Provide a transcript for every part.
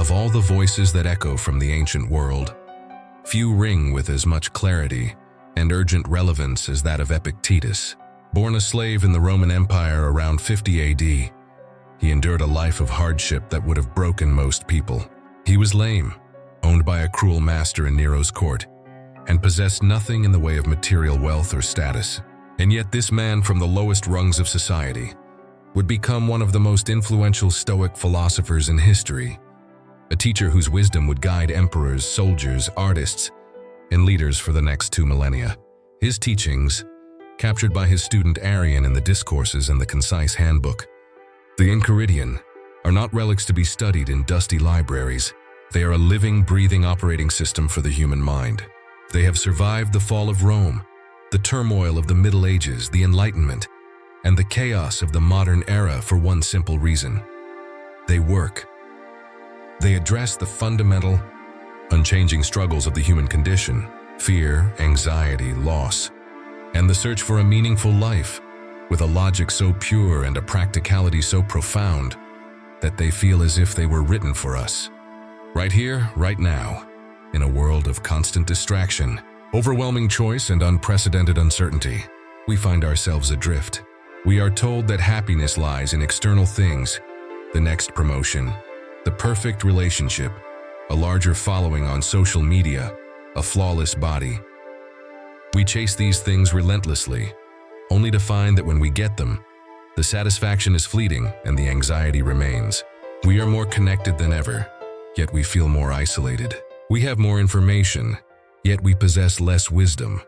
Of all the voices that echo from the ancient world, few ring with as much clarity and urgent relevance as that of Epictetus. Born a slave in the Roman Empire around 50 AD, he endured a life of hardship that would have broken most people. He was lame, owned by a cruel master in Nero's court, and possessed nothing in the way of material wealth or status. And yet this man from the lowest rungs of society would become one of the most influential Stoic philosophers in history, a teacher whose wisdom would guide emperors, soldiers, artists, and leaders for the next 2 millennia. His teachings, captured by his student Arrian in the Discourses and the concise Handbook, The Enchiridion, are not relics to be studied in dusty libraries. They are a living, breathing operating system for the human mind. They have survived the fall of Rome, the turmoil of the Middle Ages, the Enlightenment, and the chaos of the modern era for one simple reason: they work. They address the fundamental, unchanging struggles of the human condition: fear, anxiety, loss, and the search for a meaningful life, with a logic so pure and a practicality so profound that they feel as if they were written for us. Right here, right now, in a world of constant distraction, overwhelming choice, and unprecedented uncertainty, we find ourselves adrift. We are told that happiness lies in external things: the next promotion, the perfect relationship, a larger following on social media, a flawless body. We chase these things relentlessly, only to find that when we get them, the satisfaction is fleeting and the anxiety remains. We are more connected than ever, yet we feel more isolated. We have more information, yet we possess less wisdom.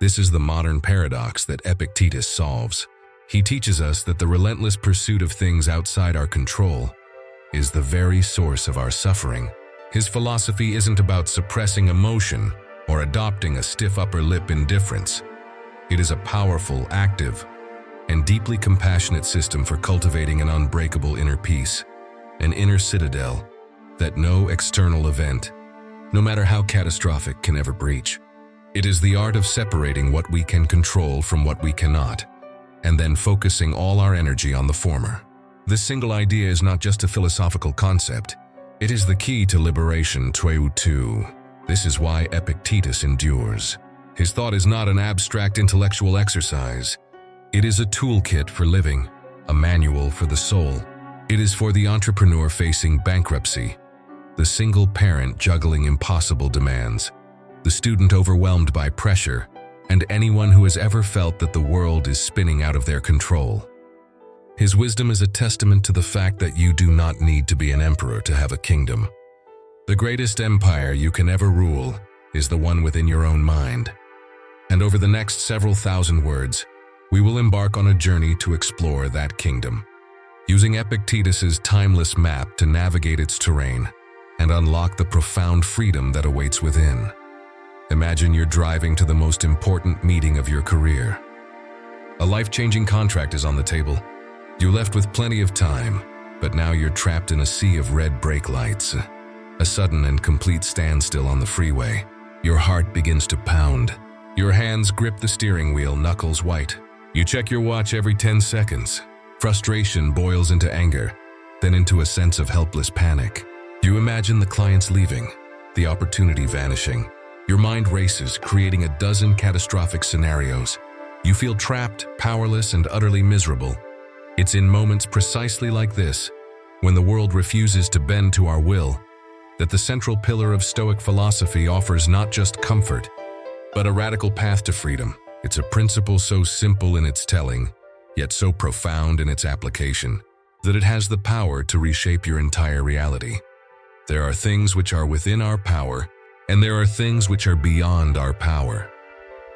This is the modern paradox that Epictetus solves. He teaches us that the relentless pursuit of things outside our control is the very source of our suffering. His philosophy isn't about suppressing emotion or adopting a stiff upper lip indifference. It is a powerful, active, and deeply compassionate system for cultivating an unbreakable inner peace, an inner citadel that no external event, no matter how catastrophic, can ever breach. It is the art of separating what we can control from what we cannot, and then focusing all our energy on the former. This single idea is not just a philosophical concept. It is the key to liberation. This is why Epictetus endures. His thought is not an abstract intellectual exercise. It is a toolkit for living, a manual for the soul. It is for the entrepreneur facing bankruptcy, the single parent juggling impossible demands, the student overwhelmed by pressure, and anyone who has ever felt that the world is spinning out of their control. His wisdom is a testament to the fact that you do not need to be an emperor to have a kingdom. The greatest empire you can ever rule is the one within your own mind. And over the next several thousand words, we will embark on a journey to explore that kingdom, using Epictetus's timeless map to navigate its terrain and unlock the profound freedom that awaits within. Imagine you're driving to the most important meeting of your career. A life-changing contract is on the table. You left with plenty of time, but now you're trapped in a sea of red brake lights. A sudden and complete standstill on the freeway. Your heart begins to pound. Your hands grip the steering wheel, knuckles white. You check your watch every 10 seconds. Frustration boils into anger, then into a sense of helpless panic. You imagine the clients leaving, the opportunity vanishing. Your mind races, creating a dozen catastrophic scenarios. You feel trapped, powerless, and utterly miserable. It's in moments precisely like this, when the world refuses to bend to our will, that the central pillar of Stoic philosophy offers not just comfort, but a radical path to freedom. It's a principle so simple in its telling, yet so profound in its application, that it has the power to reshape your entire reality. There are things which are within our power, and there are things which are beyond our power.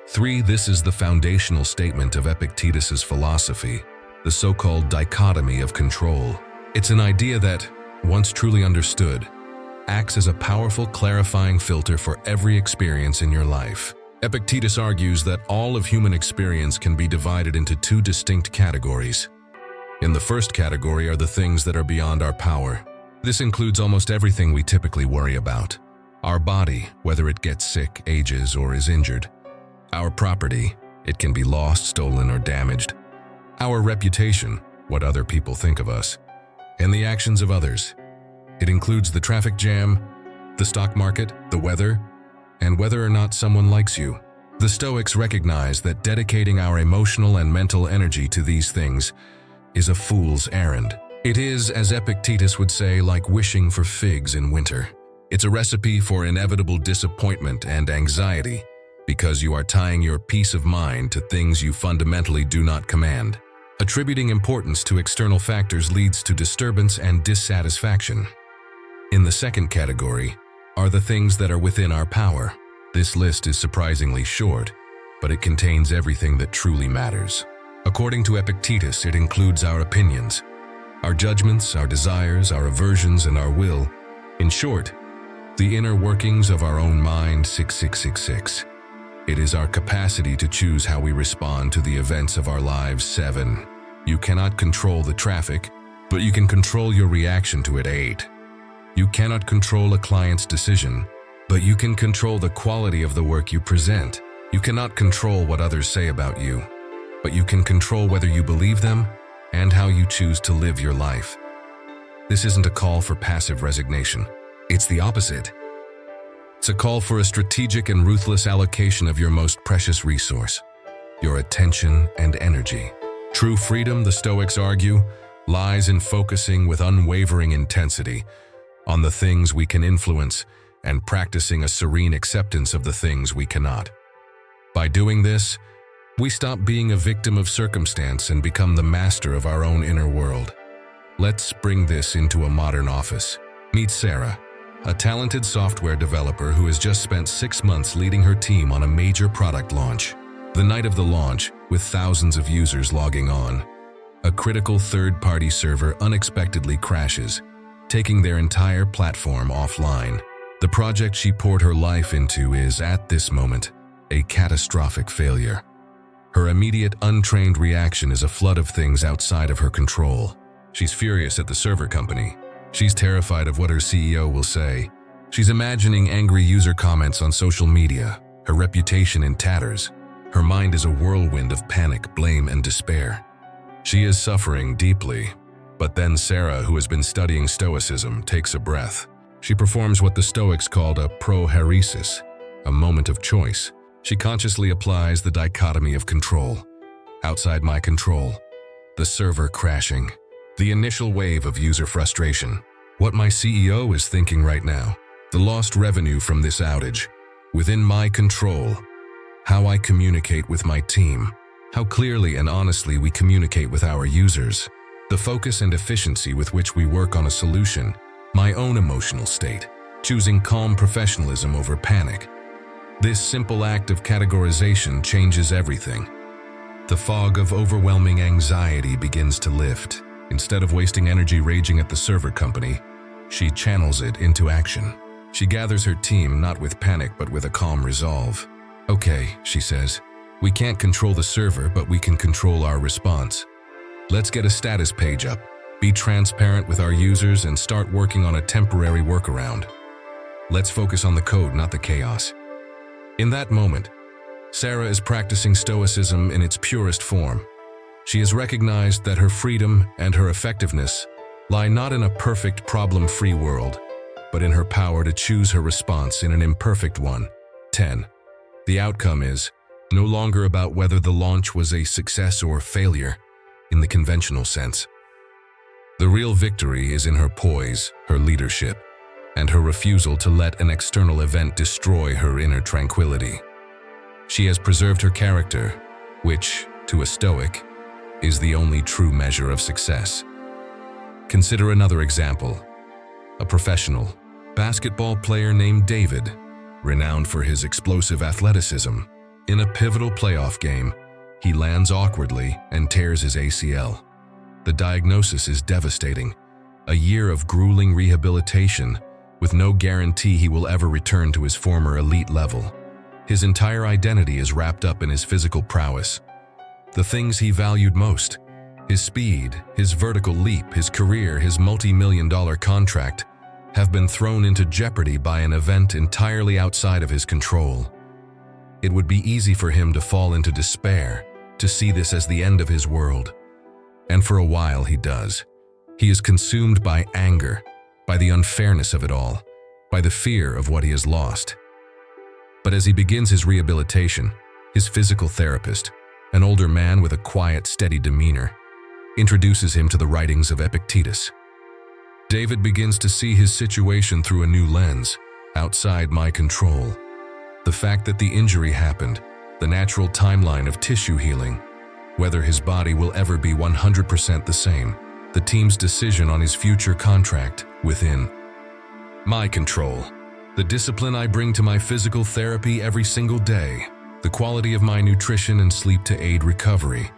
3. This is the foundational statement of Epictetus's philosophy, the so-called dichotomy of control. It's an idea that, once truly understood, acts as a powerful clarifying filter for every experience in your life. Epictetus argues that all of human experience can be divided into 2 distinct categories. In the first category are the things that are beyond our power. This includes almost everything we typically worry about. Our body, whether it gets sick, ages, or is injured. Our property, it can be lost, stolen, or damaged. Our reputation, what other people think of us. And the actions of others. It includes the traffic jam, the stock market, the weather, and whether or not someone likes you. The Stoics recognize that dedicating our emotional and mental energy to these things is a fool's errand. It is, as Epictetus would say, like wishing for figs in winter. It's a recipe for inevitable disappointment and anxiety because you are tying your peace of mind to things you fundamentally do not command. Attributing importance to external factors leads to disturbance and dissatisfaction. In the second category are the things that are within our power. This list is surprisingly short, but it contains everything that truly matters. According to Epictetus, it includes our opinions, our judgments, our desires, our aversions, and our will. In short, the inner workings of our own mind. 6666. It is our capacity to choose how we respond to the events of our lives. 7. You cannot control the traffic, but you can control your reaction to it. 8. You cannot control a client's decision, but you can control the quality of the work you present. You cannot control what others say about you, but you can control whether you believe them and how you choose to live your life. This isn't a call for passive resignation. It's the opposite. It's a call for a strategic and ruthless allocation of your most precious resource, your attention and energy. True freedom, the Stoics argue, lies in focusing with unwavering intensity on the things we can influence and practicing a serene acceptance of the things we cannot. By doing this, we stop being a victim of circumstance and become the master of our own inner world. Let's bring this into a modern office. Meet Sarah, a talented software developer who has just spent 6 months leading her team on a major product launch. The night of the launch, with thousands of users logging on, a critical third-party server unexpectedly crashes, taking their entire platform offline. The project she poured her life into is, at this moment, a catastrophic failure. Her immediate, untrained reaction is a flood of things outside of her control. She's furious at the server company. She's terrified of what her CEO will say. She's imagining angry user comments on social media, her reputation in tatters. Her mind is a whirlwind of panic, blame, and despair. She is suffering deeply. But then Sarah, who has been studying Stoicism, takes a breath. She performs what the Stoics called a prohairesis, a moment of choice. She consciously applies the dichotomy of control. Outside my control. The server crashing. The initial wave of user frustration. What my CEO is thinking right now. The lost revenue from this outage. Within my control. How I communicate with my team. How clearly and honestly we communicate with our users. The focus and efficiency with which we work on a solution. My own emotional state. Choosing calm professionalism over panic. This simple act of categorization changes everything. The fog of overwhelming anxiety begins to lift. Instead of wasting energy raging at the server company, she channels it into action. She gathers her team not with panic but with a calm resolve. Okay, she says, we can't control the server, but we can control our response. Let's get a status page up, be transparent with our users, and start working on a temporary workaround. Let's focus on the code, not the chaos. In that moment, Sarah is practicing Stoicism in its purest form. She has recognized that her freedom and her effectiveness lie not in a perfect, problem-free world, but in her power to choose her response in an imperfect one. 10. The outcome is no longer about whether the launch was a success or failure in the conventional sense. The real victory is in her poise, her leadership, and her refusal to let an external event destroy her inner tranquility. She has preserved her character, which, to a Stoic, is the only true measure of success. Consider another example. A professional basketball player named David, renowned for his explosive athleticism. In a pivotal playoff game, he lands awkwardly and tears his ACL. The diagnosis is devastating. A year of grueling rehabilitation, with no guarantee he will ever return to his former elite level. His entire identity is wrapped up in his physical prowess. The things he valued most, his speed, his vertical leap, his career, his multi-million-dollar contract, have been thrown into jeopardy by an event entirely outside of his control. It would be easy for him to fall into despair, to see this as the end of his world. And for a while he does. He is consumed by anger, by the unfairness of it all, by the fear of what he has lost. But as he begins his rehabilitation, his physical therapist, an older man with a quiet, steady demeanor, introduces him to the writings of Epictetus. David begins to see his situation through a new lens, outside my control. The fact that the injury happened, the natural timeline of tissue healing, whether his body will ever be 100% the same, the team's decision on his future contract within my control, the discipline I bring to my physical therapy every single day, the quality of my nutrition and sleep to aid recovery,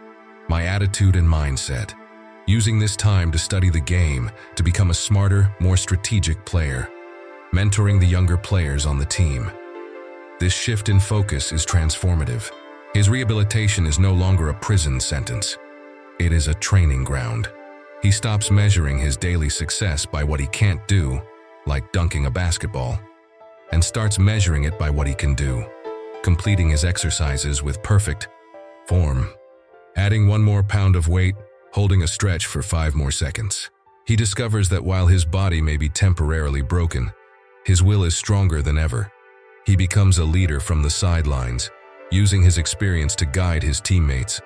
my attitude and mindset, using this time to study the game, to become a smarter, more strategic player, mentoring the younger players on the team. This shift in focus is transformative. His rehabilitation is no longer a prison sentence. It is a training ground. He stops measuring his daily success by what he can't do, like dunking a basketball, and starts measuring it by what he can do, completing his exercises with perfect form, adding 1 more pound of weight, holding a stretch for 5 more seconds. He discovers that while his body may be temporarily broken, his will is stronger than ever. He becomes a leader from the sidelines, using his experience to guide his teammates.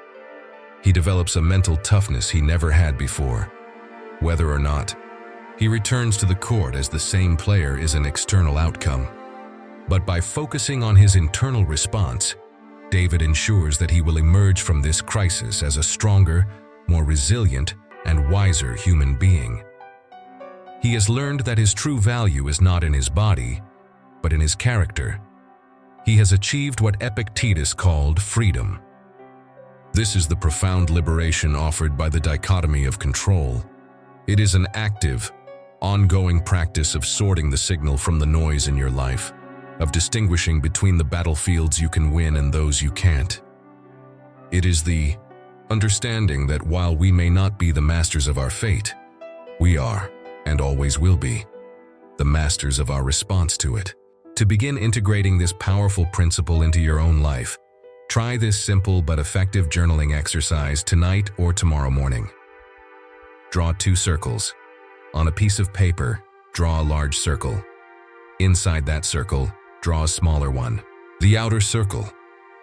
He develops a mental toughness he never had before. Whether or not he returns to the court as the same player is an external outcome. But by focusing on his internal response, David ensures that he will emerge from this crisis as a stronger, more resilient, and wiser human being. He has learned that his true value is not in his body, but in his character. He has achieved what Epictetus called freedom. This is the profound liberation offered by the dichotomy of control. It is an active, ongoing practice of sorting the signal from the noise in your life, of distinguishing between the battlefields you can win and those you can't. It is the understanding that while we may not be the masters of our fate, we are, and always will be, the masters of our response to it. To begin integrating this powerful principle into your own life, try this simple but effective journaling exercise tonight or tomorrow morning. Draw 2 circles. On a piece of paper, draw a large circle. Inside that circle, draw a smaller one. The outer circle,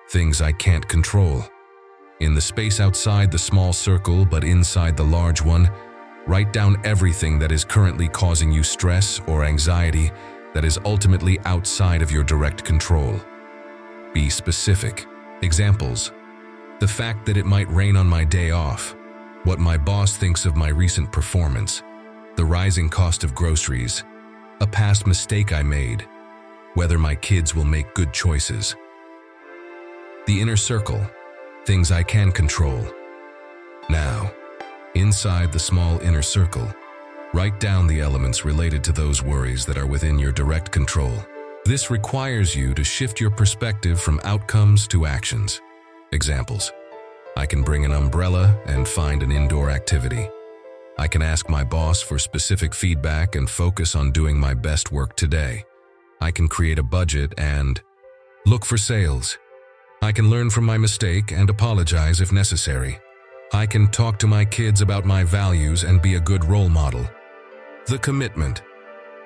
things I can't control. In the space outside the small circle but inside the large one, write down everything that is currently causing you stress or anxiety that is ultimately outside of your direct control. Be specific. Examples: the fact that it might rain on my day off, what my boss thinks of my recent performance, the rising cost of groceries, a past mistake I made, whether my kids will make good choices. The inner circle, things I can control. Now, inside the small inner circle, write down the elements related to those worries that are within your direct control. This requires you to shift your perspective from outcomes to actions. Examples: I can bring an umbrella and find an indoor activity. I can ask my boss for specific feedback and focus on doing my best work today. I can create a budget and look for sales. I can learn from my mistake and apologize if necessary. I can talk to my kids about my values and be a good role model. The commitment.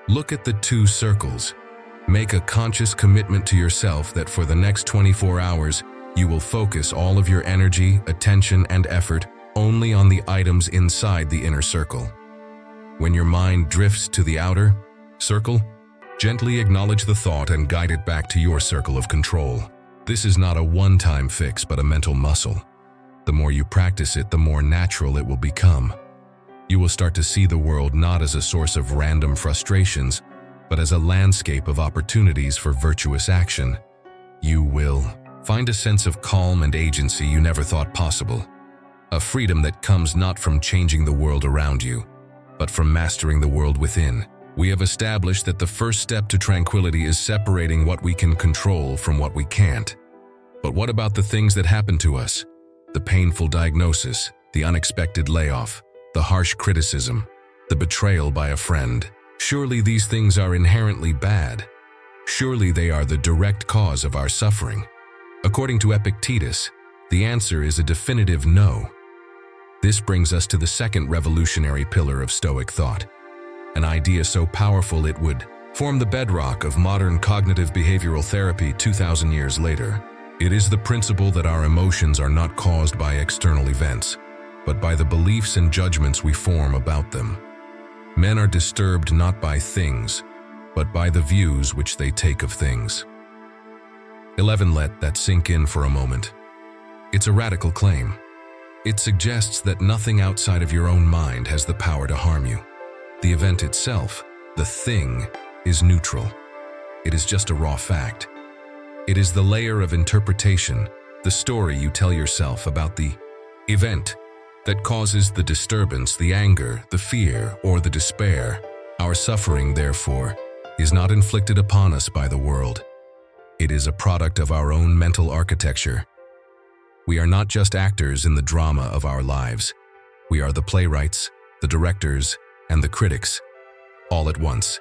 Look at the 2 circles. Make a conscious commitment to yourself that for the next 24 hours, you will focus all of your energy, attention, and effort only on the items inside the inner circle. When your mind drifts to the outer circle, gently acknowledge the thought and guide it back to your circle of control. This is not a one-time fix, but a mental muscle. The more you practice it, the more natural it will become. You will start to see the world not as a source of random frustrations, but as a landscape of opportunities for virtuous action. You will find a sense of calm and agency you never thought possible. A freedom that comes not from changing the world around you, but from mastering the world within. We have established that the first step to tranquility is separating what we can control from what we can't. But what about the things that happen to us? The painful diagnosis, the unexpected layoff, the harsh criticism, the betrayal by a friend. Surely these things are inherently bad. Surely they are the direct cause of our suffering. According to Epictetus, the answer is a definitive no. This brings us to the second revolutionary pillar of Stoic thought: an idea so powerful it would form the bedrock of modern cognitive behavioral therapy 2,000 years later. It is the principle that our emotions are not caused by external events, but by the beliefs and judgments we form about them. Men are disturbed not by things, but by the views which they take of things. 11. Let that sink in for a moment. It's a radical claim. It suggests that nothing outside of your own mind has the power to harm you. The event itself, the thing, is neutral. It is just a raw fact. It is the layer of interpretation, the story you tell yourself about the event, that causes the disturbance, the anger, the fear, or the despair. Our suffering, therefore, is not inflicted upon us by the world. It is a product of our own mental architecture. We are not just actors in the drama of our lives. We are the playwrights, the directors, and the critics, all at once.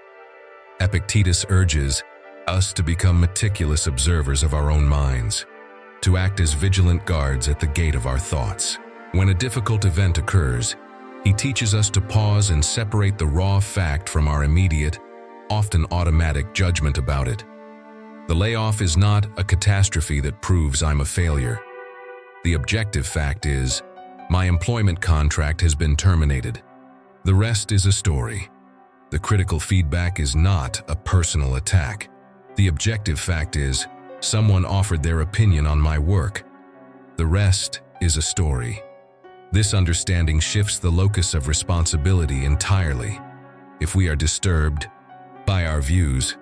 Epictetus urges us to become meticulous observers of our own minds, to act as vigilant guards at the gate of our thoughts. When a difficult event occurs, he teaches us to pause and separate the raw fact from our immediate, often automatic judgment about it. The layoff is not a catastrophe that proves I'm a failure. The objective fact is, my employment contract has been terminated. The rest is a story. The critical feedback is not a personal attack. The objective fact is, someone offered their opinion on my work. The rest is a story. This understanding shifts the locus of responsibility entirely. If we are disturbed by our views,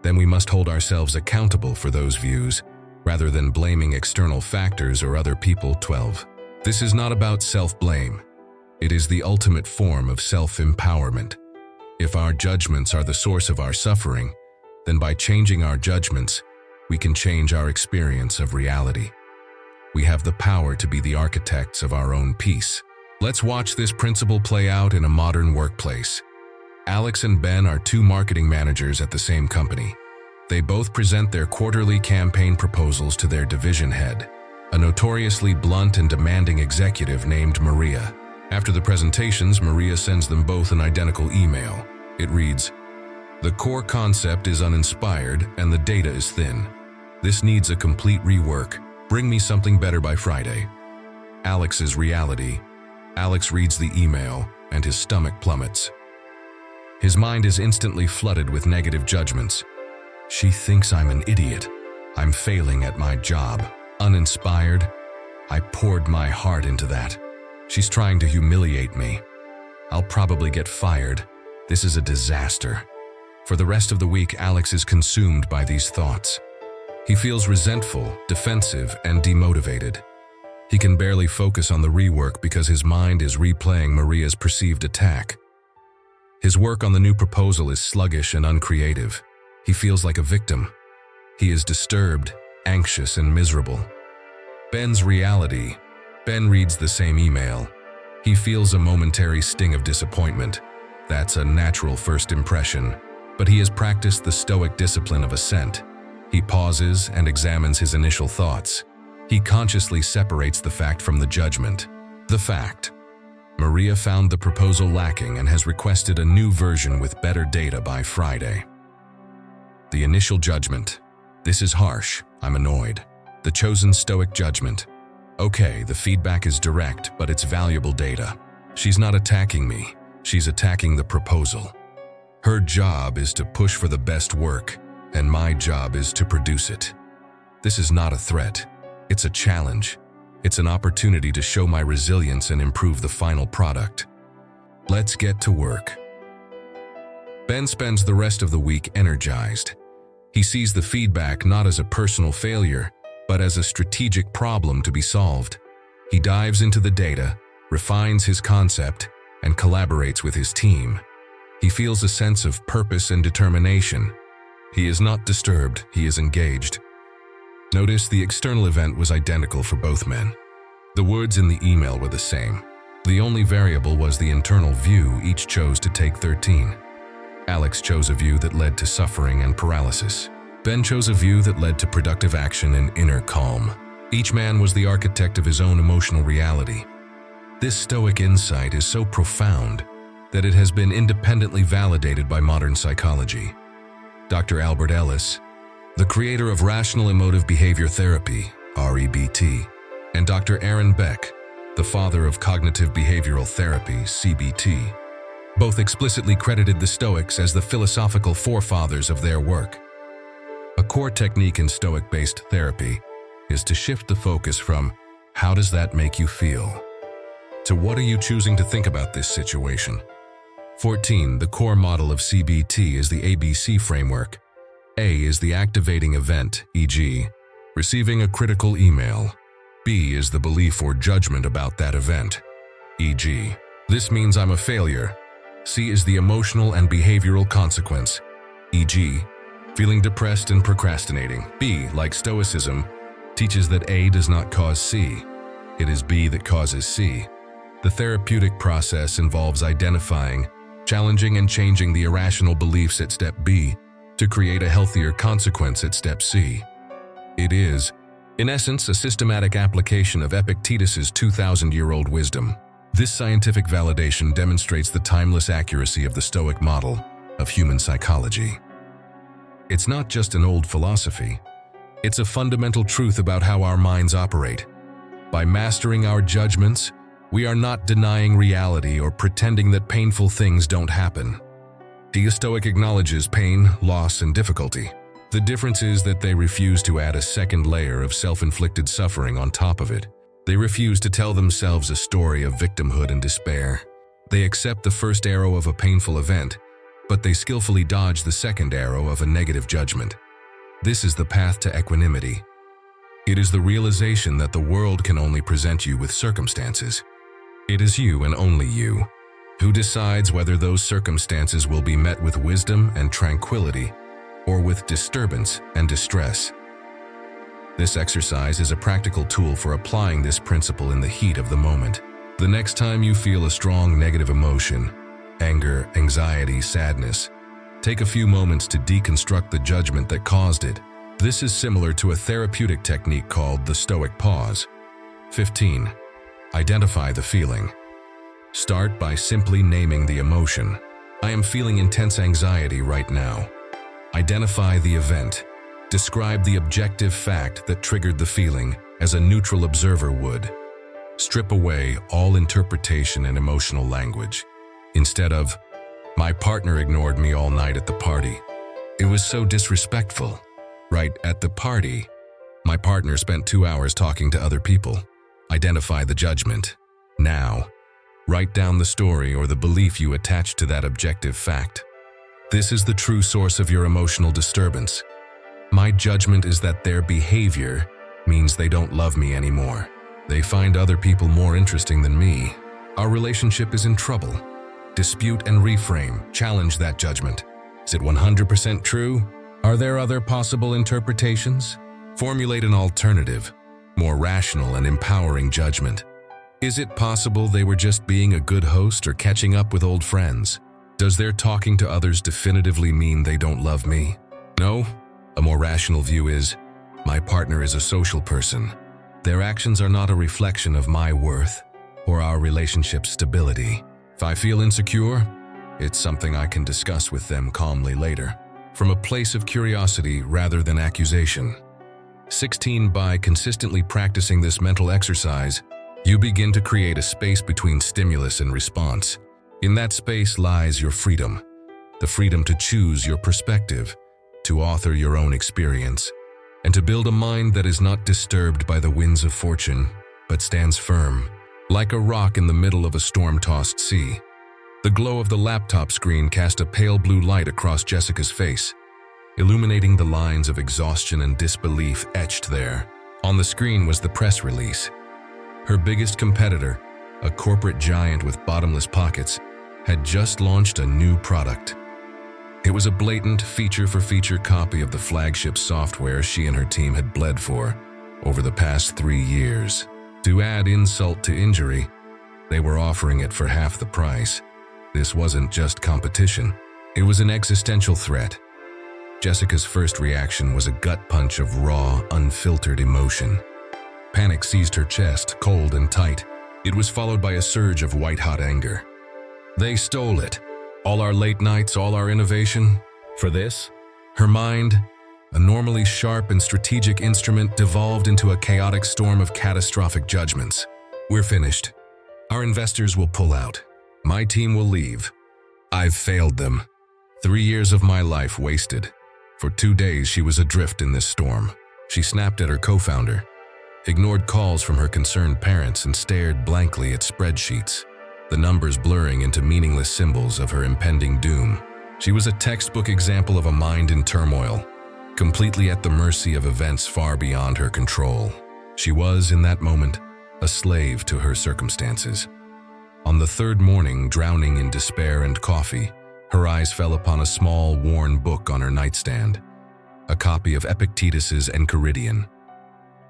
then we must hold ourselves accountable for those views, rather than blaming external factors or other people. 12. This is not about self-blame. It is the ultimate form of self-empowerment. If our judgments are the source of our suffering, then by changing our judgments, we can change our experience of reality. We have the power to be the architects of our own peace. Let's watch this principle play out in a modern workplace. Alex and Ben are two marketing managers at the same company. They both present their quarterly campaign proposals to their division head, a notoriously blunt and demanding executive named Maria. After the presentations, Maria sends them both an identical email. It reads, "The core concept is uninspired and the data is thin. This needs a complete rework. Bring me something better by Friday." Alex's reality. Alex reads the email and his stomach plummets. His mind is instantly flooded with negative judgments. She thinks I'm an idiot. I'm failing at my job. Uninspired. I poured my heart into that. She's trying to humiliate me. I'll probably get fired. This is a disaster. For the rest of the week, Alex is consumed by these thoughts. He feels resentful, defensive, and demotivated. He can barely focus on the rework because his mind is replaying Maria's perceived attack. His work on the new proposal is sluggish and uncreative. He feels like a victim. He is disturbed, anxious, and miserable. Ben's reality. Ben reads the same email. He feels a momentary sting of disappointment. That's a natural first impression, but he has practiced the Stoic discipline of assent. He pauses and examines his initial thoughts. He consciously separates the fact from the judgment. The fact. Maria found the proposal lacking and has requested a new version with better data by Friday. The initial judgment. This is harsh. I'm annoyed. The chosen Stoic judgment. Okay, the feedback is direct, but it's valuable data. She's not attacking me. She's attacking the proposal. Her job is to push for the best work, and my job is to produce it. This is not a threat. It's a challenge. It's an opportunity to show my resilience and improve the final product. Let's get to work. Ben spends the rest of the week energized. He sees the feedback not as a personal failure, but as a strategic problem to be solved. He dives into the data, refines his concept, and collaborates with his team. He feels a sense of purpose and determination. He is not disturbed, he is engaged. Notice the external event was identical for both men. The words in the email were the same. The only variable was the internal view each chose to take 13. Alex chose a view that led to suffering and paralysis. Ben chose a view that led to productive action and inner calm. Each man was the architect of his own emotional reality. This Stoic insight is so profound that it has been independently validated by modern psychology. Dr. Albert Ellis, the creator of Rational Emotive Behavior Therapy, REBT, and Dr. Aaron Beck, the father of Cognitive Behavioral Therapy, CBT, both explicitly credited the Stoics as the philosophical forefathers of their work. A core technique in Stoic-based therapy is to shift the focus from "how does that make you feel?" to "what are you choosing to think about this situation?" 14. The core model of CBT is the ABC framework. A is the activating event, e.g., receiving a critical email. B is the belief or judgment about that event, e.g., this means I'm a failure. C is the emotional and behavioral consequence, e.g., feeling depressed and procrastinating. B, like Stoicism, teaches that A does not cause C. It is B that causes C. The therapeutic process involves identifying, challenging, and changing the irrational beliefs at step B to create a healthier consequence at step C. It is, in essence, a systematic application of Epictetus's 2,000-year-old wisdom. This scientific validation demonstrates the timeless accuracy of the Stoic model of human psychology. It's not just an old philosophy. It's a fundamental truth about how our minds operate. By mastering our judgments, we are not denying reality or pretending that painful things don't happen. The Stoic acknowledges pain, loss, and difficulty. The difference is that they refuse to add a second layer of self-inflicted suffering on top of it. They refuse to tell themselves a story of victimhood and despair. They accept the first arrow of a painful event, but they skillfully dodge the second arrow of a negative judgment. This is the path to equanimity. It is the realization that the world can only present you with circumstances. It is you and only you who decides whether those circumstances will be met with wisdom and tranquility or with disturbance and distress. This exercise is a practical tool for applying this principle in the heat of the moment. The next time you feel a strong negative emotion, anger, anxiety, sadness, take a few moments to deconstruct the judgment that caused it. This is similar to a therapeutic technique called the Stoic pause. 15. Identify the feeling. Start by simply naming the emotion. I am feeling intense anxiety right now. Identify the event. Describe the objective fact that triggered the feeling as a neutral observer would. Strip away all interpretation and emotional language. Instead of, "My partner ignored me all night at the party. It was so disrespectful." Right, at the party, "My partner spent 2 hours talking to other people." Identify the judgment. Now, write down the story or the belief you attach to that objective fact. This is the true source of your emotional disturbance. My judgment is that their behavior means they don't love me anymore. They find other people more interesting than me. Our relationship is in trouble. Dispute and reframe. Challenge that judgment. Is it 100% true? Are there other possible interpretations? Formulate an alternative, more rational and empowering judgment. Is it possible they were just being a good host or catching up with old friends? Does their talking to others definitively mean they don't love me? No. A more rational view is, my partner is a social person. Their actions are not a reflection of my worth or our relationship's stability. If I feel insecure, it's something I can discuss with them calmly later, from a place of curiosity rather than accusation. 16. By consistently practicing this mental exercise, you begin to create a space between stimulus and response. In that space lies your freedom, the freedom to choose your perspective, to author your own experience, and to build a mind that is not disturbed by the winds of fortune, but stands firm, like a rock in the middle of a storm-tossed sea. The glow of the laptop screen cast a pale blue light across Jessica's face, illuminating the lines of exhaustion and disbelief etched there. On the screen was the press release. Her biggest competitor, a corporate giant with bottomless pockets, had just launched a new product. It was a blatant feature-for-feature copy of the flagship software she and her team had bled for over the past 3 years. To add insult to injury, they were offering it for half the price. This wasn't just competition, it was an existential threat. Jessica's first reaction was a gut punch of raw, unfiltered emotion. Panic seized her chest, cold and tight. It was followed by a surge of white-hot anger. They stole it. All our late nights, all our innovation. For this? Her mind, a normally sharp and strategic instrument, devolved into a chaotic storm of catastrophic judgments. We're finished. Our investors will pull out. My team will leave. I've failed them. 3 years of my life wasted. For 2 days, she was adrift in this storm. She snapped at her co-founder, ignored calls from her concerned parents, and stared blankly at spreadsheets, the numbers blurring into meaningless symbols of her impending doom. She was a textbook example of a mind in turmoil, completely at the mercy of events far beyond her control. She was, in that moment, a slave to her circumstances. On the third morning, drowning in despair and coffee, her eyes fell upon a small, worn book on her nightstand, a copy of Epictetus's Enchiridion,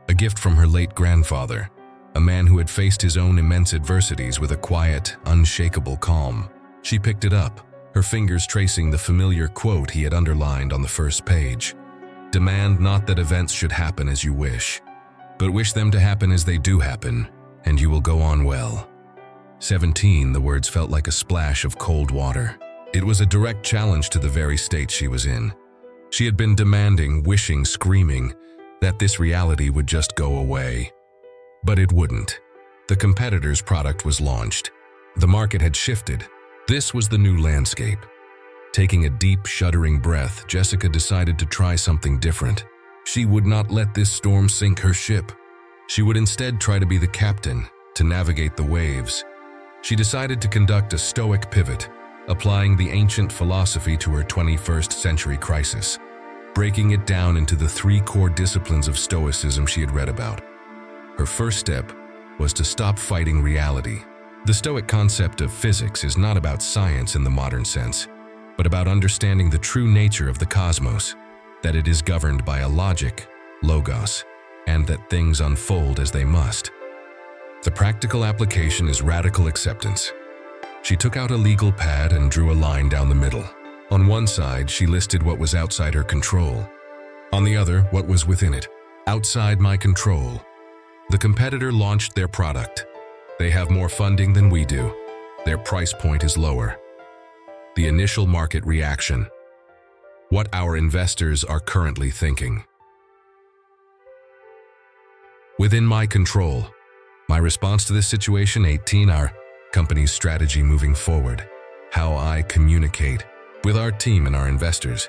a gift from her late grandfather, a man who had faced his own immense adversities with a quiet, unshakable calm. She picked it up, her fingers tracing the familiar quote he had underlined on the first page. Demand not that events should happen as you wish, but wish them to happen as they do happen, and you will go on well. 17, the words felt like a splash of cold water. It was a direct challenge to the very state she was in. She had been demanding, wishing, screaming that this reality would just go away. But it wouldn't. The competitor's product was launched. The market had shifted. This was the new landscape. Taking a deep, shuddering breath, Jessica decided to try something different. She would not let this storm sink her ship. She would instead try to be the captain, to navigate the waves. She decided to conduct a Stoic pivot, applying the ancient philosophy to her 21st century crisis, breaking it down into the 3 core disciplines of Stoicism she had read about. Her first step was to stop fighting reality. The Stoic concept of physics is not about science in the modern sense, but about understanding the true nature of the cosmos, that it is governed by a logic, logos, and that things unfold as they must. The practical application is radical acceptance. She took out a legal pad and drew a line down the middle. On one side, she listed what was outside her control. On the other, what was within it. Outside my control. The competitor launched their product. They have more funding than we do. Their price point is lower. The initial market reaction. What our investors are currently thinking. Within my control. My response to this situation. 18. Our company's strategy moving forward. How I communicate with our team and our investors.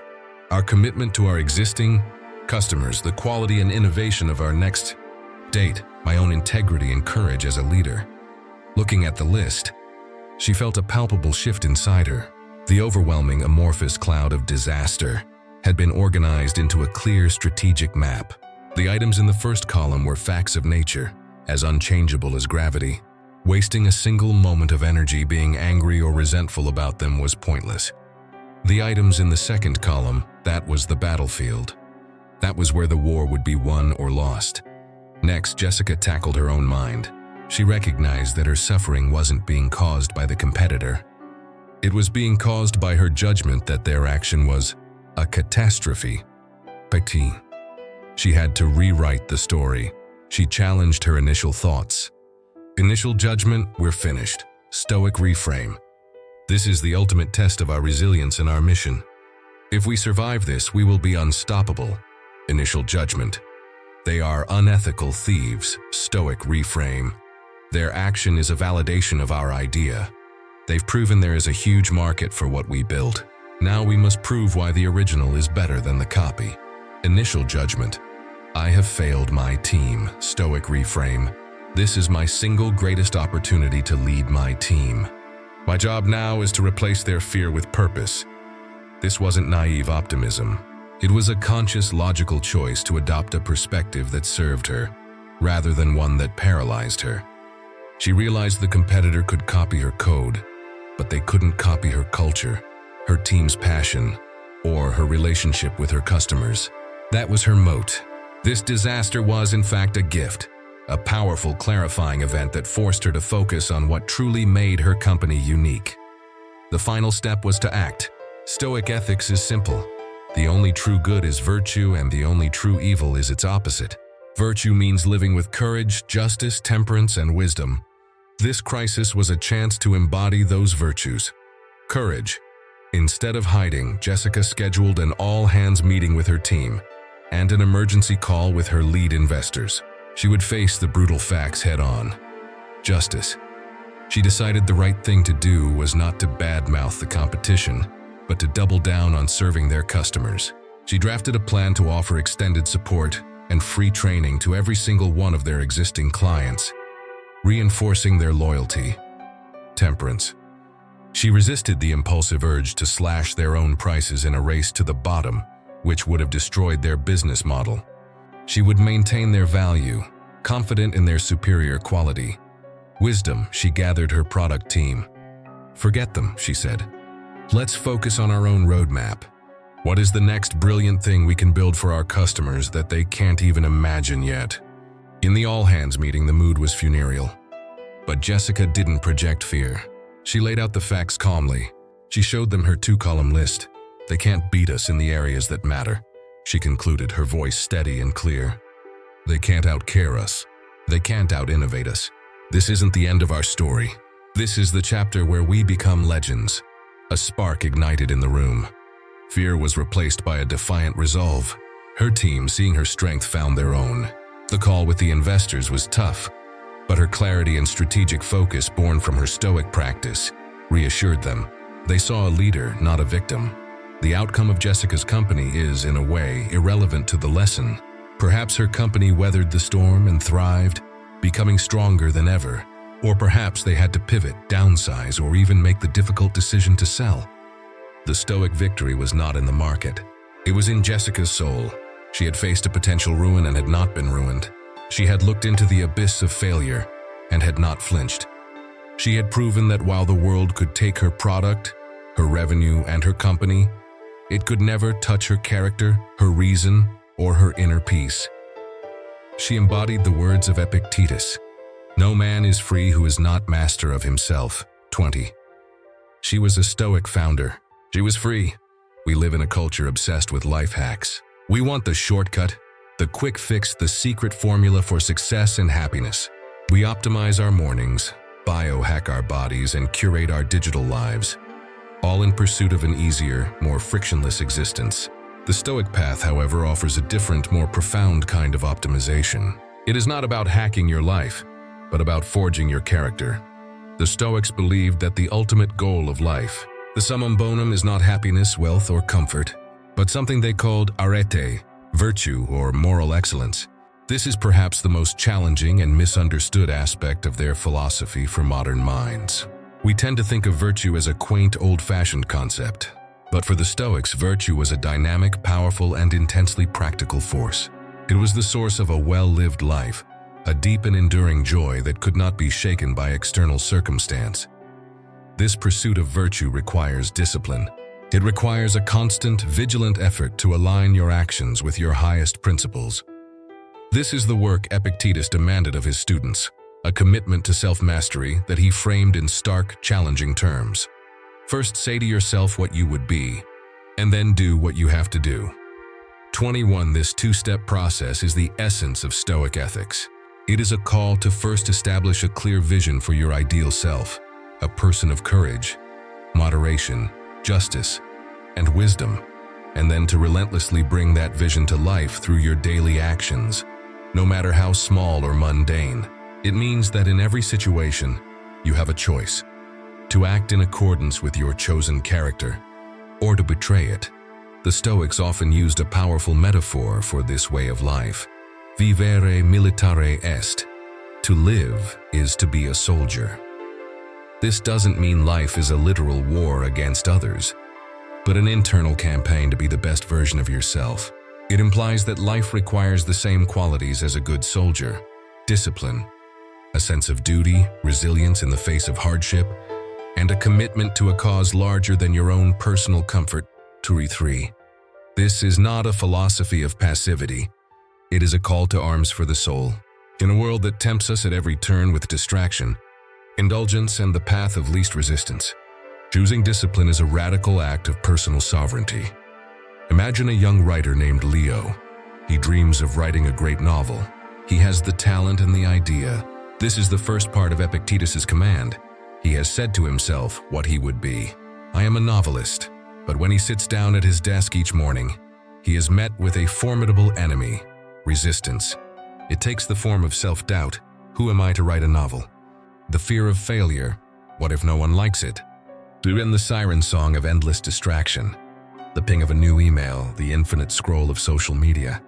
Our commitment to our existing customers. The quality and innovation of our next date. My own integrity and courage as a leader. Looking at the list, she felt a palpable shift inside her. The overwhelming amorphous cloud of disaster had been organized into a clear strategic map. The items in the first column were facts of nature, as unchangeable as gravity. Wasting a single moment of energy being angry or resentful about them was pointless. The items in the second column, that was the battlefield. That was where the war would be won or lost. Next, Jessica tackled her own mind. She recognized that her suffering wasn't being caused by the competitor. It was being caused by her judgment that their action was a catastrophe. Petit. She had to rewrite the story. She challenged her initial thoughts. Initial judgment, we're finished. Stoic reframe. This is the ultimate test of our resilience and our mission. If we survive this, we will be unstoppable. Initial judgment. They are unethical thieves. Stoic reframe. Their action is a validation of our idea. They've proven there is a huge market for what we built. Now we must prove why the original is better than the copy. Initial judgment. I have failed my team. Stoic reframe. This is my single greatest opportunity to lead my team. My job now is to replace their fear with purpose. This wasn't naive optimism. It was a conscious, logical choice to adopt a perspective that served her, rather than one that paralyzed her. She realized the competitor could copy her code, but they couldn't copy her culture, her team's passion, or her relationship with her customers. That was her moat. This disaster was, in fact, a gift, a powerful, clarifying event that forced her to focus on what truly made her company unique. The final step was to act. Stoic ethics is simple. The only true good is virtue, and the only true evil is its opposite. Virtue means living with courage, justice, temperance, and wisdom. This crisis was a chance to embody those virtues. Courage. Instead of hiding, Jessica scheduled an all-hands meeting with her team and an emergency call with her lead investors. She would face the brutal facts head-on. Justice. She decided the right thing to do was not to badmouth the competition, but to double down on serving their customers. She drafted a plan to offer extended support and free training to every single one of their existing clients, reinforcing their loyalty. Temperance. She resisted the impulsive urge to slash their own prices in a race to the bottom, which would have destroyed their business model. She would maintain their value, confident in their superior quality. Wisdom. She gathered her product team. Forget them, she said. Let's focus on our own roadmap. What is the next brilliant thing we can build for our customers that they can't even imagine yet? In the all-hands meeting, the mood was funereal. But Jessica didn't project fear. She laid out the facts calmly. She showed them her 2-column list. They can't beat us in the areas that matter, she concluded, her voice steady and clear. They can't outcare us. They can't out-innovate us. This isn't the end of our story. This is the chapter where we become legends. A spark ignited in the room. Fear was replaced by a defiant resolve. Her team, seeing her strength, found their own. The call with the investors was tough, but her clarity and strategic focus, born from her Stoic practice, reassured them. They saw a leader, not a victim. The outcome of Jessica's company is, in a way, irrelevant to the lesson. Perhaps her company weathered the storm and thrived, becoming stronger than ever. Or perhaps they had to pivot, downsize, or even make the difficult decision to sell. The Stoic victory was not in the market. It was in Jessica's soul. She had faced a potential ruin and had not been ruined. She had looked into the abyss of failure and had not flinched. She had proven that while the world could take her product, her revenue, and her company, it could never touch her character, her reason, or her inner peace. She embodied the words of Epictetus. No man is free who is not master of himself. 20. She was a Stoic founder. She was free. We live in a culture obsessed with life hacks. We want the shortcut, the quick fix, the secret formula for success and happiness. We optimize our mornings, biohack our bodies, and curate our digital lives, all in pursuit of an easier, more frictionless existence. The Stoic path, however, offers a different, more profound kind of optimization. It is not about hacking your life, but about forging your character. The Stoics believed that the ultimate goal of life, the summum bonum, is not happiness, wealth, or comfort, but something they called arete, virtue or moral excellence. This is perhaps the most challenging and misunderstood aspect of their philosophy for modern minds. We tend to think of virtue as a quaint, old-fashioned concept, but for the Stoics, virtue was a dynamic, powerful, and intensely practical force. It was the source of a well-lived life, a deep and enduring joy that could not be shaken by external circumstance. This pursuit of virtue requires discipline. It requires a constant, vigilant effort to align your actions with your highest principles. This is the work Epictetus demanded of his students, a commitment to self-mastery that he framed in stark, challenging terms. First, say to yourself what you would be, and then do what you have to do. 21. This two-step process is the essence of Stoic ethics. It is a call to first establish a clear vision for your ideal self, a person of courage, moderation, justice, and wisdom, and then to relentlessly bring that vision to life through your daily actions, no matter how small or mundane. It means that in every situation, you have a choice: to act in accordance with your chosen character, or to betray it. The Stoics often used a powerful metaphor for this way of life. Vivere militare est. To live is to be a soldier. This doesn't mean life is a literal war against others, but an internal campaign to be the best version of yourself. It implies that life requires the same qualities as a good soldier: discipline, a sense of duty, resilience in the face of hardship, and a commitment to a cause larger than your own personal comfort. 3. This is not a philosophy of passivity. It is a call to arms for the soul. In a world that tempts us at every turn with distraction, indulgence, and the path of least resistance, choosing discipline is a radical act of personal sovereignty. Imagine a young writer named Leo. He dreams of writing a great novel. He has the talent and the idea, This is the first part of Epictetus's command. He has said to himself what he would be. I am a novelist, but when he sits down at his desk each morning, he is met with a formidable enemy, resistance. It takes the form of self-doubt. Who am I to write a novel? The fear of failure. What if no one likes it? Then the siren song of endless distraction. The ping of a new email, the infinite scroll of social media.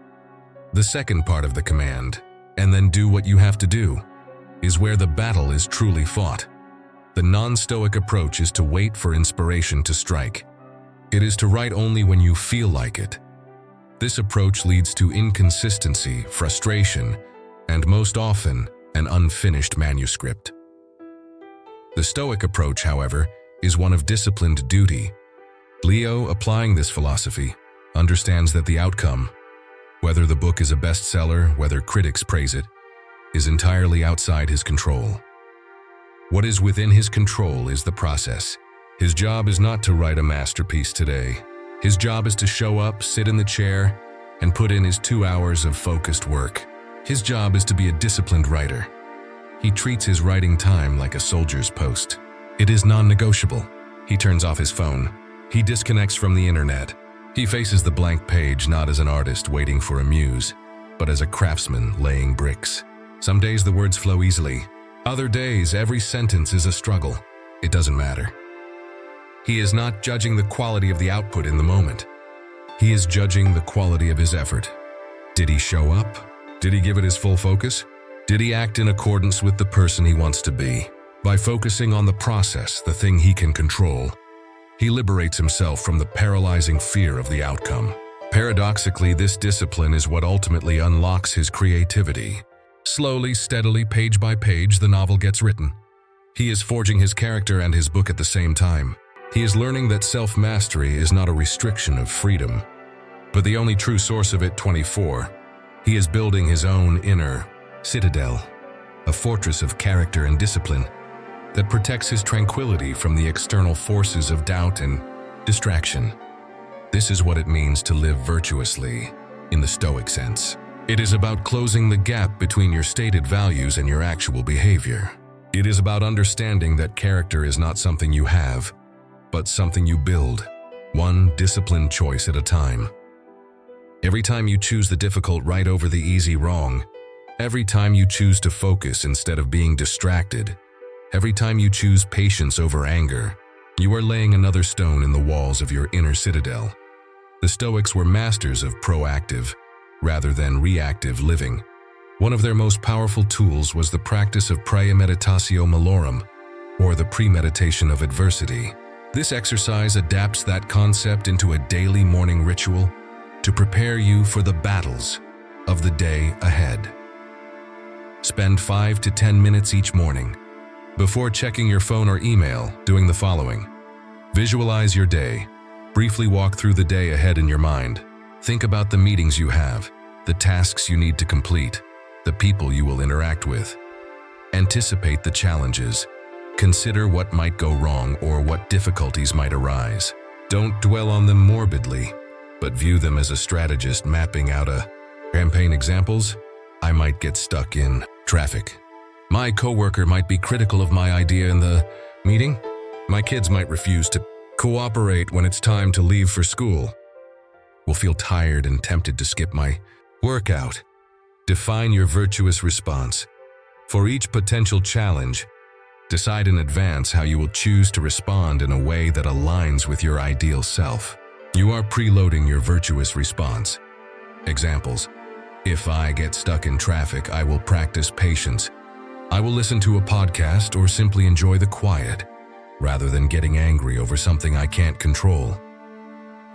The second part of the command, and then do what you have to do, is where the battle is truly fought. The non-Stoic approach is to wait for inspiration to strike. It is to write only when you feel like it. This approach leads to inconsistency, frustration, and most often, an unfinished manuscript. The Stoic approach, however, is one of disciplined duty. Leo, applying this philosophy, understands that the outcome, whether the book is a bestseller, whether critics praise it, is entirely outside his control. What is within his control is the process. His job is not to write a masterpiece today. His job is to show up, sit in the chair, and put in his 2 hours of focused work. His job is to be a disciplined writer. He treats his writing time like a soldier's post. It is non-negotiable. He turns off his phone. He disconnects from the internet. He faces the blank page not as an artist waiting for a muse, but as a craftsman laying bricks. Some days the words flow easily. Other days, every sentence is a struggle. It doesn't matter. He is not judging the quality of the output in the moment. He is judging the quality of his effort. Did he show up? Did he give it his full focus? Did he act in accordance with the person he wants to be? By focusing on the process, the thing he can control, he liberates himself from the paralyzing fear of the outcome. Paradoxically, this discipline is what ultimately unlocks his creativity. Slowly, steadily, page by page, the novel gets written. He is forging his character and his book at the same time. He is learning that self-mastery is not a restriction of freedom, but the only true source of it. 24. He is building his own inner citadel, a fortress of character and discipline that protects his tranquility from the external forces of doubt and distraction. This is what it means to live virtuously, in the Stoic sense. It is about closing the gap between your stated values and your actual behavior. It is about understanding that character is not something you have, but something you build, one disciplined choice at a time. Every time you choose the difficult right over the easy wrong, every time you choose to focus instead of being distracted, every time you choose patience over anger, you are laying another stone in the walls of your inner citadel. The Stoics were masters of proactive, rather than reactive living. One of their most powerful tools was the practice of praemeditatio malorum, or the premeditation of adversity. This exercise adapts that concept into a daily morning ritual to prepare you for the battles of the day ahead. Spend 5 to 10 minutes each morning, before checking your phone or email, doing the following. Visualize your day. Briefly walk through the day ahead in your mind. Think about the meetings you have, the tasks you need to complete, the people you will interact with. Anticipate the challenges. Consider what might go wrong or what difficulties might arise. Don't dwell on them morbidly, but view them as a strategist mapping out a campaign. Examples: I might get stuck in traffic. My coworker might be critical of my idea in the meeting. My kids might refuse to cooperate when it's time to leave for school. Will feel tired and tempted to skip my workout. Define your virtuous response. For each potential challenge, decide in advance how you will choose to respond in a way that aligns with your ideal self. You are preloading your virtuous response. Examples: if I get stuck in traffic, I will practice patience. I will listen to a podcast or simply enjoy the quiet, rather than getting angry over something I can't control.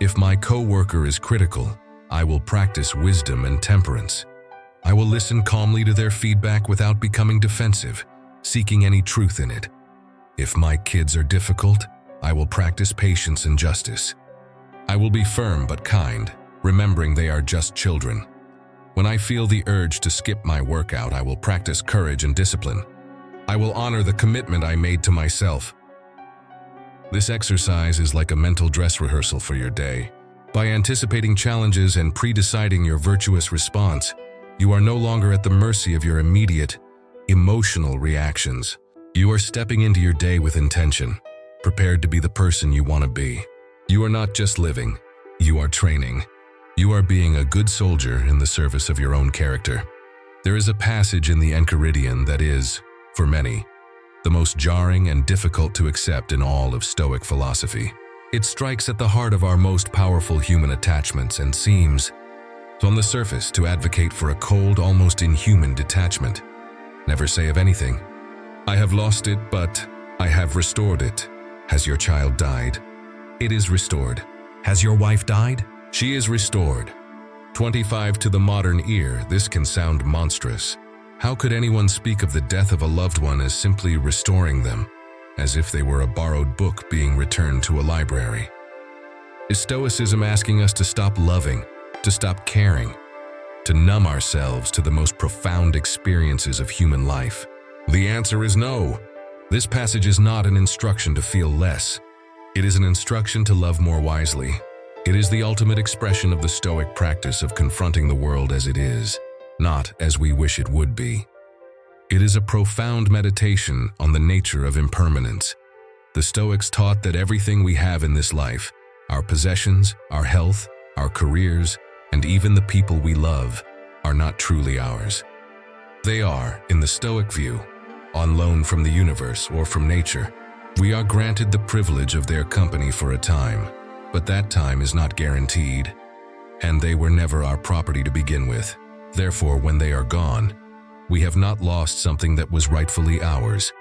If my coworker is critical, I will practice wisdom and temperance. I will listen calmly to their feedback without becoming defensive, seeking any truth in it. If my kids are difficult, I will practice patience and justice. I will be firm but kind, remembering they are just children. When I feel the urge to skip my workout, I will practice courage and discipline. I will honor the commitment I made to myself. This exercise is like a mental dress rehearsal for your day. By anticipating challenges and pre-deciding your virtuous response, you are no longer at the mercy of your immediate emotional reactions. You are stepping into your day with intention, prepared to be the person you want to be. You are not just living, you are training. You are being a good soldier in the service of your own character. There is a passage in the Enchiridion that is, for many, the most jarring and difficult to accept in all of Stoic philosophy. It strikes at the heart of our most powerful human attachments and seems, on the surface, to advocate for a cold, almost inhuman detachment. Never say of anything, "I have lost it, but I have restored it." Has your child died? It is restored. Has your wife died? She is restored. 25 to the modern ear, this can sound monstrous. How could anyone speak of the death of a loved one as simply restoring them, as if they were a borrowed book being returned to a library? Is Stoicism asking us to stop loving, to stop caring, to numb ourselves to the most profound experiences of human life? The answer is no. This passage is not an instruction to feel less. It is an instruction to love more wisely. It is the ultimate expression of the Stoic practice of confronting the world as it is, not as we wish it would be. It is a profound meditation on the nature of impermanence. The Stoics taught that everything we have in this life, our possessions, our health, our careers, and even the people we love, are not truly ours. They are, in the Stoic view, on loan from the universe or from nature. We are granted the privilege of their company for a time, but that time is not guaranteed, and they were never our property to begin with. Therefore, when they are gone, we have not lost something that was rightfully ours.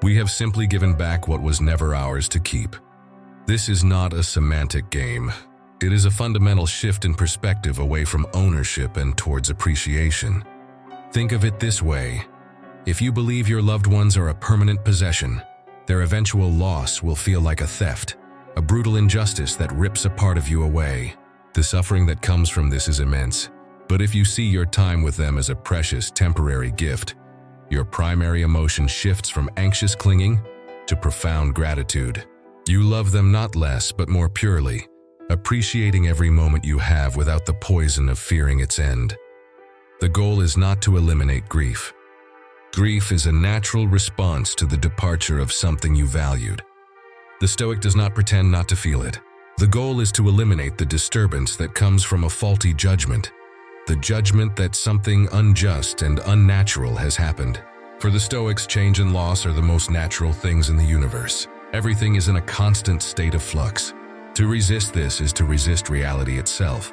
We have simply given back what was never ours to keep. This is not a semantic game. It is a fundamental shift in perspective away from ownership and towards appreciation. Think of it this way. If you believe your loved ones are a permanent possession, their eventual loss will feel like a theft, a brutal injustice that rips a part of you away. The suffering that comes from this is immense. But if you see your time with them as a precious, temporary gift, your primary emotion shifts from anxious clinging to profound gratitude. You love them not less, but more purely, appreciating every moment you have without the poison of fearing its end. The goal is not to eliminate grief. Grief is a natural response to the departure of something you valued. The Stoic does not pretend not to feel it. The goal is to eliminate the disturbance that comes from a faulty judgment, the judgment that something unjust and unnatural has happened. For the Stoics, change and loss are the most natural things in the universe. Everything is in a constant state of flux. To resist this is to resist reality itself.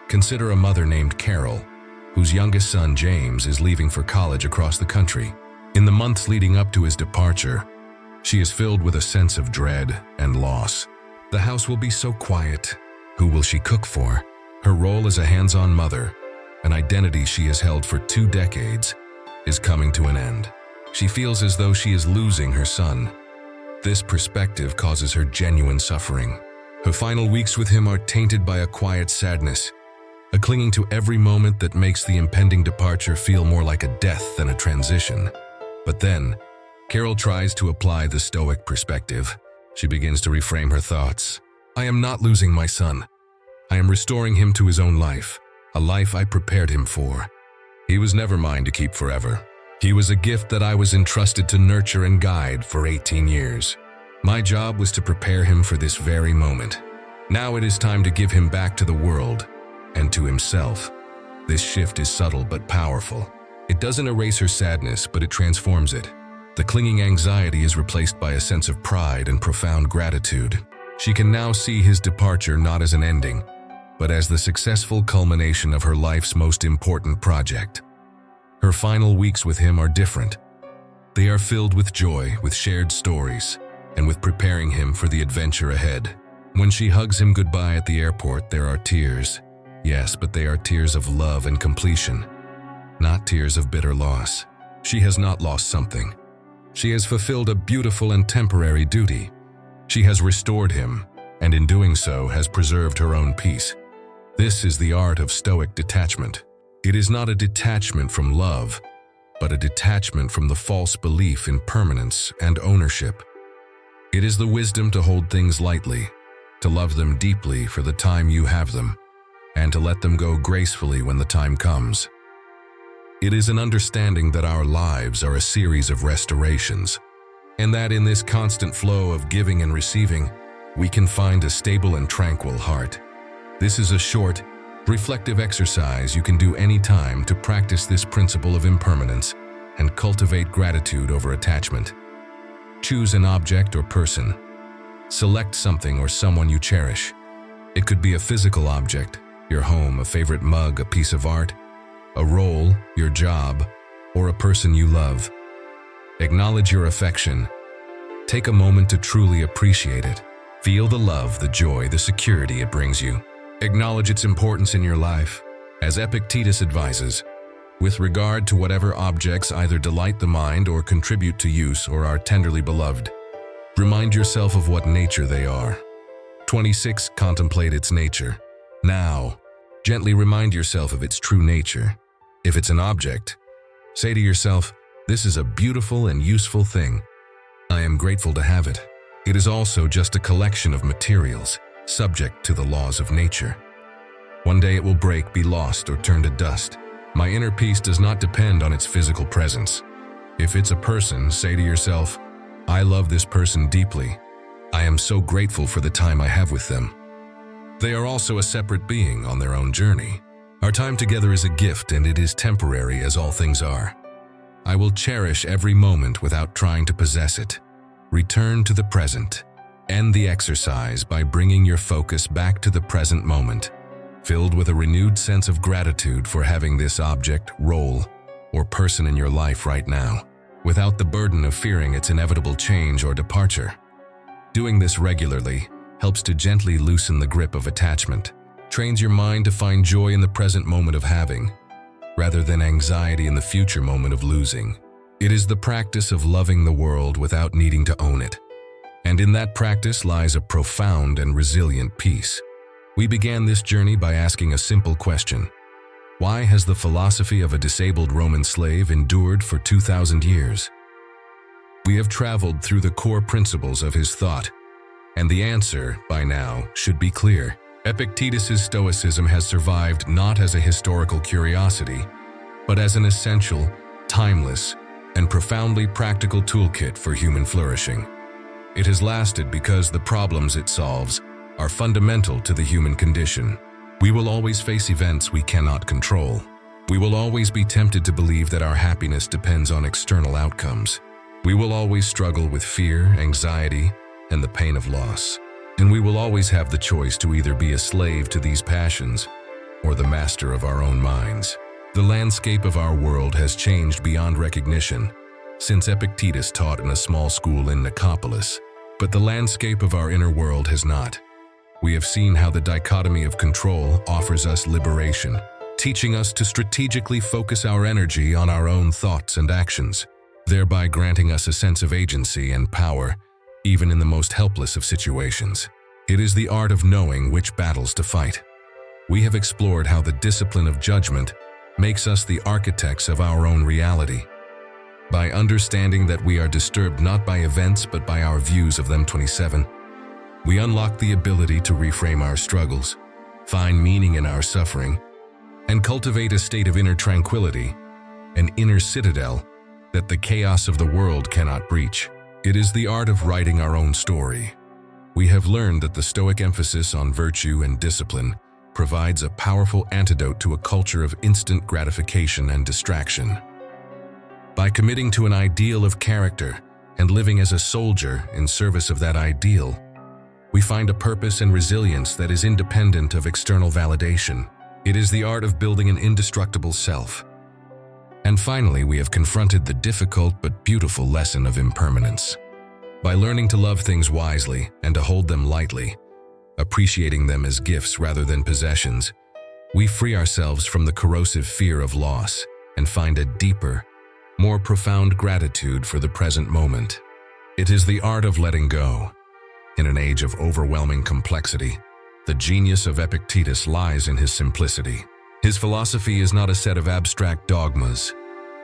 Consider a mother named Carol, whose youngest son, James, is leaving for college across the country. In the months leading up to his departure, she is filled with a sense of dread and loss. The house will be so quiet. Who will she cook for? Her role as a hands-on mother, an identity she has held for 2 decades, is coming to an end. She feels as though she is losing her son. This perspective causes her genuine suffering. Her final weeks with him are tainted by a quiet sadness, a clinging to every moment that makes the impending departure feel more like a death than a transition. But then, Carol tries to apply the Stoic perspective. She begins to reframe her thoughts. I am not losing my son. I am restoring him to his own life, a life I prepared him for. He was never mine to keep forever. He was a gift that I was entrusted to nurture and guide for 18 years. My job was to prepare him for this very moment. Now it is time to give him back to the world and to himself. This shift is subtle but powerful. It doesn't erase her sadness, but it transforms it. The clinging anxiety is replaced by a sense of pride and profound gratitude. She can now see his departure not as an ending, but as the successful culmination of her life's most important project. Her final weeks with him are different. They are filled with joy, with shared stories, and with preparing him for the adventure ahead. When she hugs him goodbye at the airport, there are tears. Yes, but they are tears of love and completion, not tears of bitter loss. She has not lost something. She has fulfilled a beautiful and temporary duty. She has restored him, and in doing so has preserved her own peace. This is the art of Stoic detachment. It is not a detachment from love, but a detachment from the false belief in permanence and ownership. It is the wisdom to hold things lightly, to love them deeply for the time you have them, and to let them go gracefully when the time comes. It is an understanding that our lives are a series of restorations, and that in this constant flow of giving and receiving, we can find a stable and tranquil heart. This is a short, reflective exercise you can do any time to practice this principle of impermanence and cultivate gratitude over attachment. Choose an object or person. Select something or someone you cherish. It could be a physical object, your home, a favorite mug, a piece of art, a role, your job, or a person you love. Acknowledge your affection. Take a moment to truly appreciate it. Feel the love, the joy, the security it brings you. Acknowledge its importance in your life. As Epictetus advises, with regard to whatever objects either delight the mind or contribute to use or are tenderly beloved, remind yourself of what nature they are. 26. Contemplate its nature. Now, gently remind yourself of its true nature. If it's an object, say to yourself, "This is a beautiful and useful thing. I am grateful to have it." It is also just a collection of materials, subject to the laws of nature. One day it will break, be lost, or turn to dust. My inner peace does not depend on its physical presence. If it's a person, say to yourself, "I love this person deeply. I am so grateful for the time I have with them." They are also a separate being on their own journey. Our time together is a gift, and it is temporary as all things are. I will cherish every moment without trying to possess it. Return to the present. End the exercise by bringing your focus back to the present moment, filled with a renewed sense of gratitude for having this object, role, or person in your life right now, without the burden of fearing its inevitable change or departure. Doing this regularly helps to gently loosen the grip of attachment, trains your mind to find joy in the present moment of having, rather than anxiety in the future moment of losing. It is the practice of loving the world without needing to own it. And in that practice lies a profound and resilient peace. We began this journey by asking a simple question. Why has the philosophy of a disabled Roman slave endured for 2,000 years? We have traveled through the core principles of his thought, and the answer, by now, should be clear. Epictetus's Stoicism has survived not as a historical curiosity, but as an essential, timeless, and profoundly practical toolkit for human flourishing. It has lasted because the problems it solves are fundamental to the human condition. We will always face events we cannot control. We will always be tempted to believe that our happiness depends on external outcomes. We will always struggle with fear, anxiety, and the pain of loss. And we will always have the choice to either be a slave to these passions or the master of our own minds. The landscape of our world has changed beyond recognition since Epictetus taught in a small school in Nicopolis. But the landscape of our inner world has not. We have seen how the dichotomy of control offers us liberation, teaching us to strategically focus our energy on our own thoughts and actions, thereby granting us a sense of agency and power, even in the most helpless of situations. It is the art of knowing which battles to fight. We have explored how the discipline of judgment makes us the architects of our own reality. By understanding that we are disturbed not by events but by our views of them. 27. We unlock the ability to reframe our struggles, find meaning in our suffering, and cultivate a state of inner tranquility, an inner citadel that the chaos of the world cannot breach. It is the art of writing our own story. We have learned that the Stoic emphasis on virtue and discipline provides a powerful antidote to a culture of instant gratification and distraction. By committing to an ideal of character and living as a soldier in service of that ideal, we find a purpose and resilience that is independent of external validation. It is the art of building an indestructible self. And finally, we have confronted the difficult but beautiful lesson of impermanence. By learning to love things wisely and to hold them lightly, appreciating them as gifts rather than possessions, we free ourselves from the corrosive fear of loss and find a deeper, more profound gratitude for the present moment. It is the art of letting go. In an age of overwhelming complexity, the genius of Epictetus lies in his simplicity. His philosophy is not a set of abstract dogmas,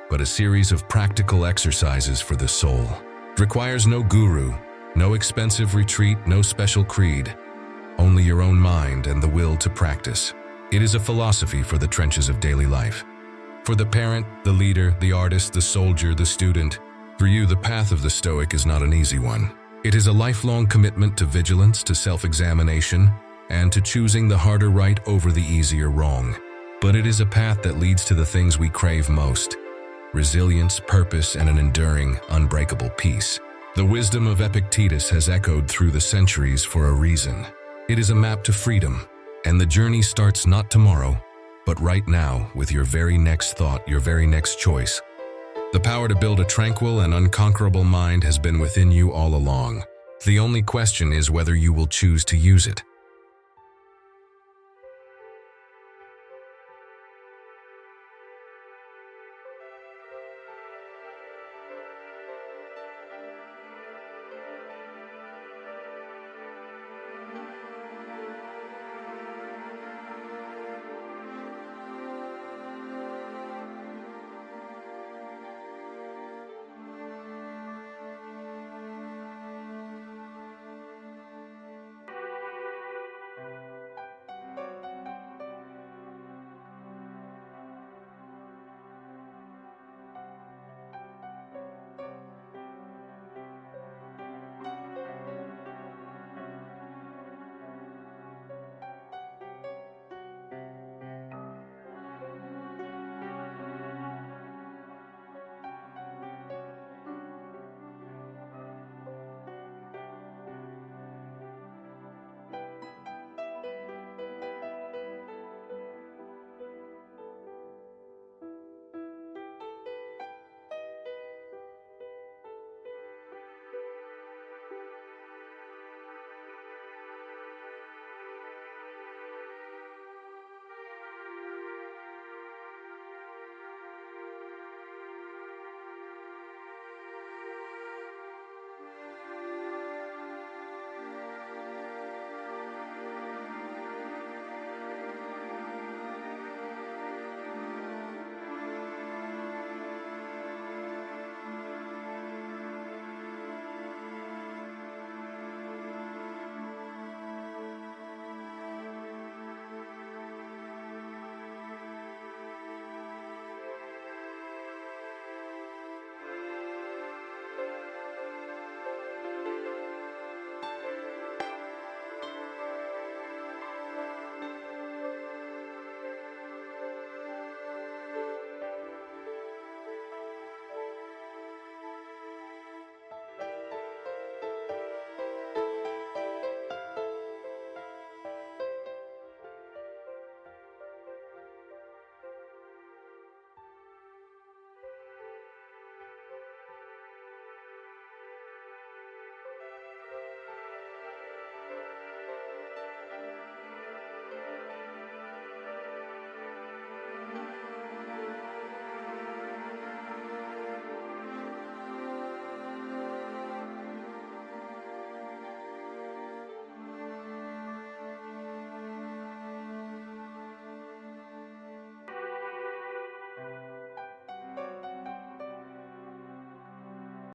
but a series of practical exercises for the soul. It requires no guru, no expensive retreat, no special creed, only your own mind and the will to practice. It is a philosophy for the trenches of daily life. For the parent, the leader, the artist, the soldier, the student, for you, the path of the Stoic is not an easy one. It is a lifelong commitment to vigilance, to self-examination, and to choosing the harder right over the easier wrong. But it is a path that leads to the things we crave most: resilience, purpose, and an enduring, unbreakable peace. The wisdom of Epictetus has echoed through the centuries for a reason. It is a map to freedom, and the journey starts not tomorrow, but right now, with your very next thought, your very next choice. The power to build a tranquil and unconquerable mind has been within you all along. The only question is whether you will choose to use it.